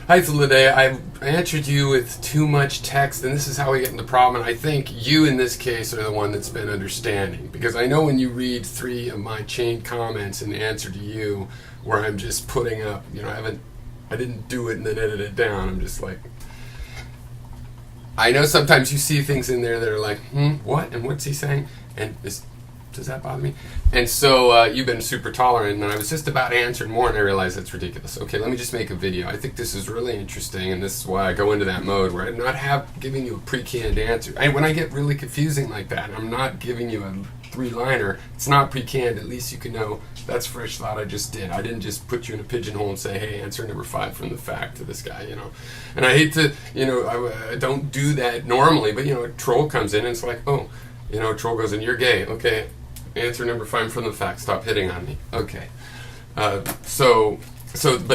hythloday, I answered you with too much text, and this is how we get into the problem. And I think you, in this case, are the one that's been understanding, because I know when you read 3 of my chained comments in answer to you, where I'm just putting up, I didn't do it and then edit it down. I'm just like, I know sometimes you see things in there that are like, what? And what's he saying? And does that bother me? And so you've been super tolerant, and I was just about answering more, and I realized that's ridiculous. Okay, let me just make a video. I think this is really interesting, and this is why I go into that mode where I'm not giving you a pre-canned answer. When I get really confusing like that, I'm not giving you a 3-liner. It's not pre-canned. At least you can know that's fresh thought I just did. I didn't just put you in a pigeonhole and say, hey, answer number 5 from the fact to this guy, And I hate to, I don't do that normally, but, a troll comes in and it's like, oh, a troll goes in, you're gay. Okay, answer number 5 from the fact. Stop hitting on me. Okay. But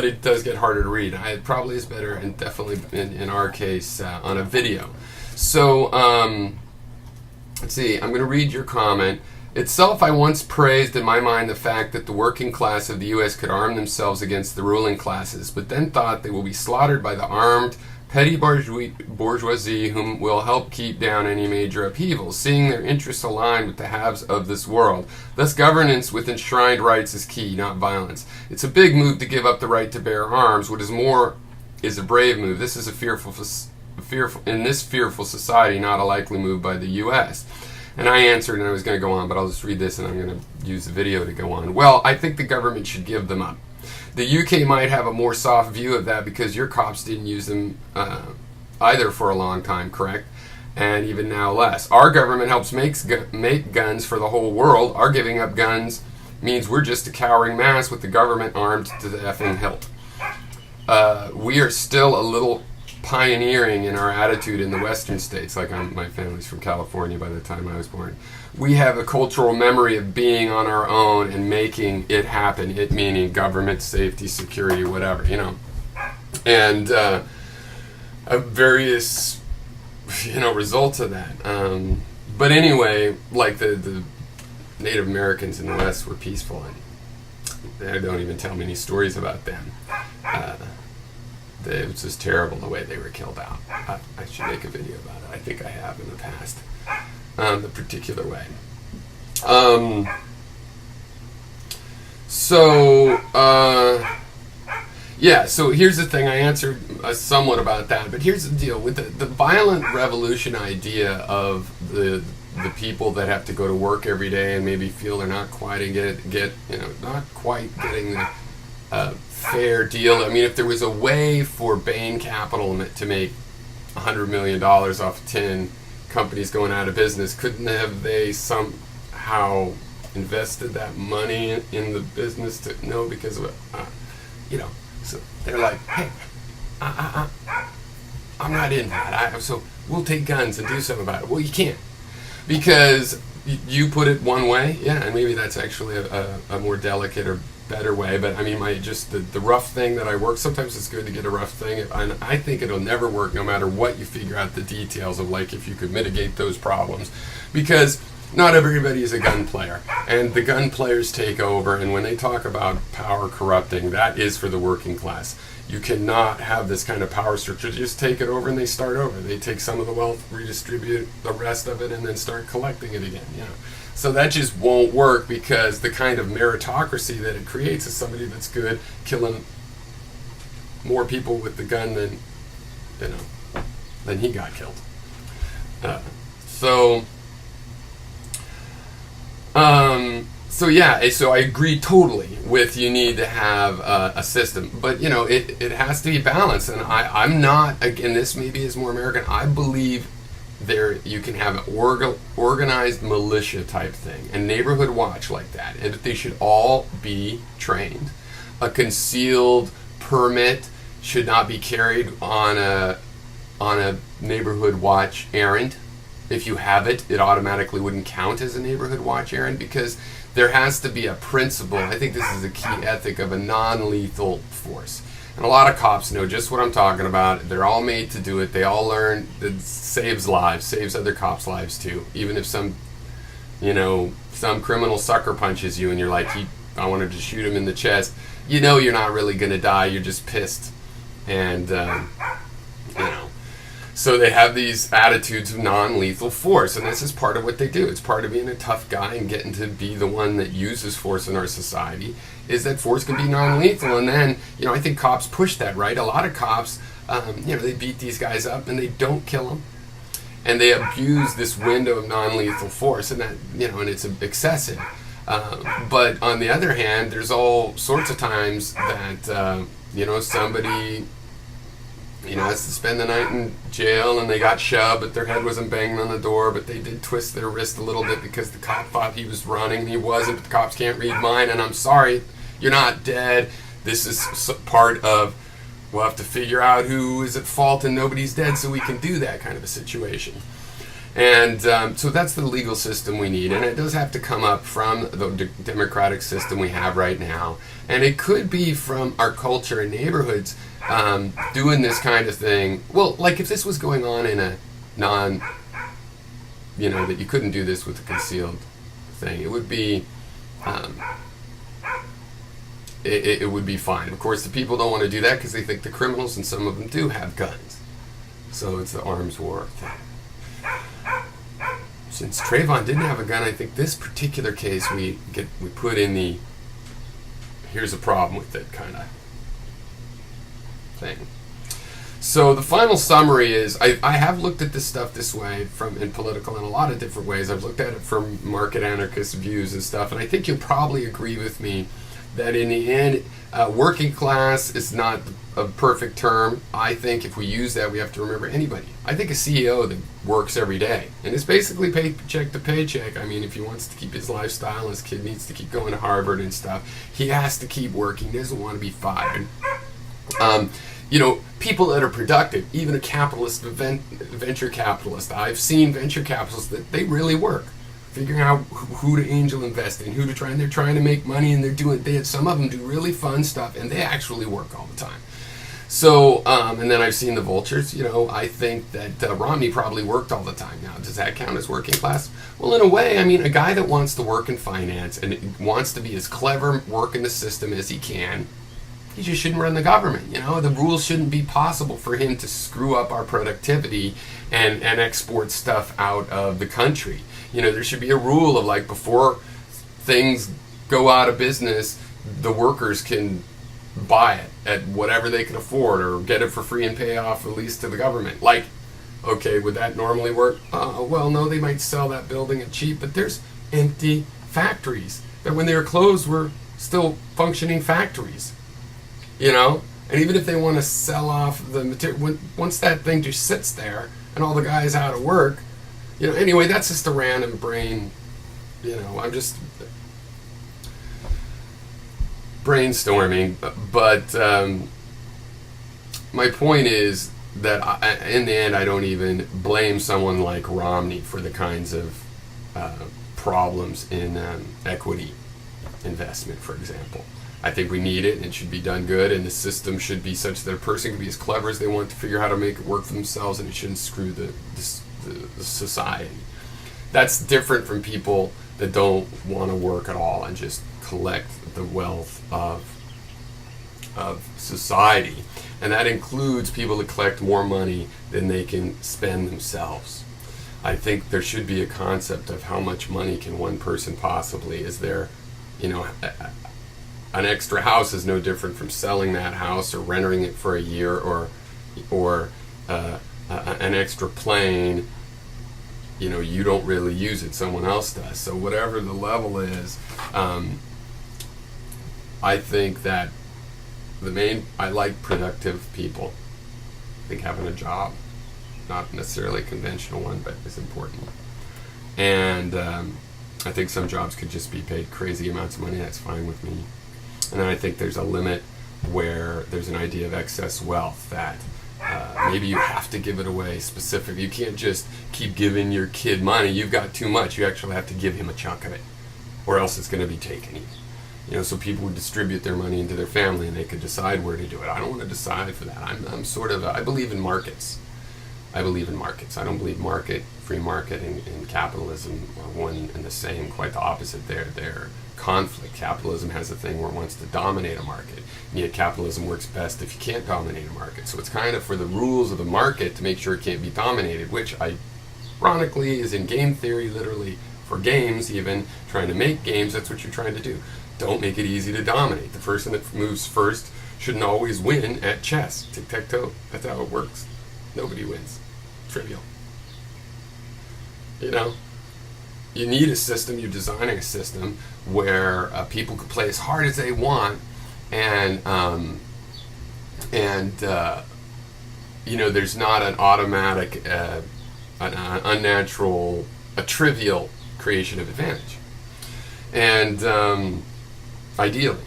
it does get harder to read. It probably is better, and definitely in our case, on a video. So, let's see. I'm going to read your comment. Itself, I once praised in my mind the fact that the working class of the U.S. could arm themselves against the ruling classes, but then thought they will be slaughtered by the armed petty bourgeoisie whom will help keep down any major upheavals, seeing their interests aligned with the haves of this world. Thus, governance with enshrined rights is key, not violence. It's a big move to give up the right to bear arms. What is more is a brave move. This is in this fearful society, not a likely move by the U.S. And I answered, and I was going to go on, but I'll just read this, and I'm going to use the video to go on. Well, I think the government should give them up. The UK might have a more soft view of that because your cops didn't use them either for a long time, correct? And even now less. Our government helps make guns for the whole world. Our giving up guns means we're just a cowering mass with the government armed to the effing hilt. We are still a little pioneering in our attitude in the western states. Like my family's from California by the time I was born. We have a cultural memory of being on our own and making it happen, it meaning government, safety, security, whatever, and various results of that, but anyway, like the Native Americans in the West were peaceful, and they don't even tell me any stories about them. It was just terrible the way they were killed out. I should make a video about it. I think I have in the past. The particular way. So here's the thing. I answered somewhat about that, but here's the deal with the violent revolution idea of the people that have to go to work every day and maybe feel they're not quite not quite getting the fair deal. I mean, if there was a way for Bain Capital to make $100 million off 10 companies going out of business, couldn't they somehow invested that money in the business because of it? So they're like, hey, I'm not in that. So we'll take guns and do something about it. Well, you can't, because you put it one way, and maybe that's actually a more delicate or better way, but I mean, the rough thing that I work, sometimes it's good to get a rough thing, and I think it'll never work no matter what you figure out the details of, like, if you could mitigate those problems, because not everybody is a gun player, and the gun players take over, and when they talk about power corrupting, that is for the working class. You cannot have this kind of power structure just take it over and they start over. They take some of the wealth, redistribute the rest of it, and then start collecting it again, So that just won't work, because the kind of meritocracy that it creates is somebody that's good, killing more people with the gun than he got killed. So I agree totally with you need to have a system, but it has to be balanced, and I'm not, again, this maybe is more American, I believe you can have an organized militia type thing, and neighborhood watch like that, and they should all be trained. A concealed permit should not be carried on a neighborhood watch errand. If you have it, it automatically wouldn't count as a neighborhood watch errand, because there has to be a principle. I think this is a key ethic of a non-lethal force. And a lot of cops know just what I'm talking about. They're all made to do it. They all learn that saves lives, saves other cops' lives too. Even if some criminal sucker punches you and you're like, I wanted to shoot him in the chest, you're not really going to die. You're just pissed. And, so they have these attitudes of non-lethal force, and this is part of what they do. It's part of being a tough guy and getting to be the one that uses force in our society, is that force can be non-lethal. And then, I think cops push that, right? A lot of cops, they beat these guys up and they don't kill them. And they abuse this window of non-lethal force, and that, and it's excessive. But on the other hand, there's all sorts of times that, somebody has to spend the night in jail and they got shoved, but their head wasn't banging on the door, but they did twist their wrist a little bit because the cop thought he was running and he wasn't, but the cops can't read mine, and I'm sorry, you're not dead. This is part of, we'll have to figure out who is at fault and nobody's dead so we can do that kind of a situation. And so that's the legal system we need, and it does have to come up from the democratic system we have right now, and it could be from our culture and neighborhoods doing this kind of thing. Well, like if this was going on in a that you couldn't do this with a concealed thing, it would be it would be fine. Of course, the people don't want to do that because they think the criminals, and some of them do have guns, so it's the arms war thing. Since Trayvon didn't have a gun, I think this particular case we put in the here's a problem with it kind of thing. So the final summary is I have looked at this stuff this way in political in a lot of different ways. I've looked at it from market anarchist views and stuff, and I think you'll probably agree with me that in the end, working class is not a perfect term. I think if we use that, we have to remember anybody. I think a CEO that works every day and is basically paycheck to paycheck. I mean, if he wants to keep his lifestyle, his kid needs to keep going to Harvard and stuff, he has to keep working. He doesn't want to be fired. People that are productive, even a capitalist, venture capitalist. I've seen venture capitalists that they really work, figuring out who to angel invest in, who to try, and they're trying to make money, and some of them do really fun stuff, and they actually work all the time. So, and then I've seen the vultures. I think that Romney probably worked all the time. Now, does that count as working class? Well, in a way, I mean, a guy that wants to work in finance and wants to be as clever, work in the system as he can, he just shouldn't run the government. The rules shouldn't be possible for him to screw up our productivity and export stuff out of the country. There should be a rule of, like, before things go out of business, the workers can buy it at whatever they can afford or get it for free and pay off a lease to the government. Like, okay, would that normally work? Well, no, they might sell that building at cheap, but there's empty factories that when they were closed were still functioning factories. And even if they want to sell off the material, once that thing just sits there and all the guys out of work, anyway, that's just a random brain, I'm just brainstorming, but my point is that in the end, I don't even blame someone like Romney for the kinds of problems in equity investment, for example. I think we need it, and it should be done good, and the system should be such that a person can be as clever as they want to figure out how to make it work for themselves, and it shouldn't screw the society. That's different from people that don't want to work at all and just collect the wealth of society. And that includes people that collect more money than they can spend themselves. I think there should be a concept of how much money can one person possibly, is there, an extra house is no different from selling that house or renting it for a year, or an extra plane. You don't really use it, someone else does. So whatever the level is, I think that I like productive people. I think having a job, not necessarily a conventional one, but is important. And I think some jobs could just be paid crazy amounts of money. That's fine with me. And then I think there's a limit where there's an idea of excess wealth that maybe you have to give it away specifically. You can't just keep giving your kid money. You've got too much. You actually have to give him a chunk of it, or else it's going to be taken. So people would distribute their money into their family, and they could decide where to do it. I don't want to decide for that. I believe in markets. I believe in markets. I don't believe free market and capitalism are one and the same. Quite the opposite. They're conflict. Capitalism has a thing where it wants to dominate a market, and yet capitalism works best if you can't dominate a market. So it's kind of for the rules of the market to make sure it can't be dominated, which ironically is in game theory, literally for games, even trying to make games, that's what you're trying to do. Don't make it easy to dominate. The person that moves first shouldn't always win at chess. Tic-tac-toe. That's how it works. Nobody wins. Trivial. You know? You need a system, you're designing a system where people can play as hard as they want, and you know, there's not an automatic, an unnatural, a trivial creation of advantage. And ideally.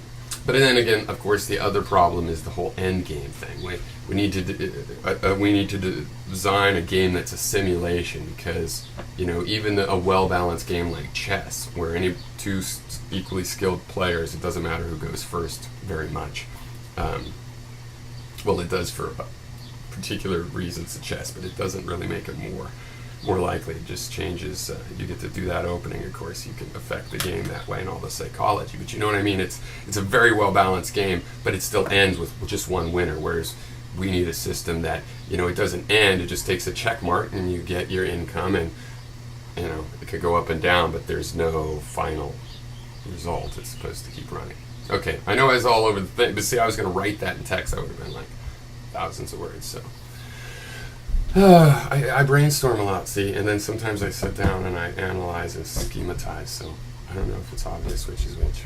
But then again, of course, the other problem is the whole end game thing. We need to design a game that's a simulation, because you know, even a well-balanced game like chess, where any two equally skilled players, it doesn't matter who goes first very much. Well, it does for particular reasons in chess, but it doesn't really make it more likely. It just changes. You get to do that opening, of course. You can affect the game that way and all the psychology. But you know what I mean? It's a very well-balanced game, but it still ends with just one winner, whereas we need a system that, you know, it doesn't end. It just takes a check mark and you get your income, and, you know, it could go up and down, but there's no final result. It's supposed to keep running. Okay, I know I was all over the thing, but see, I was going to write that in text. That would have been like thousands of words, so... I brainstorm a lot, see, and then sometimes I sit down and I analyze and schematize, so I don't know if it's obvious which is which.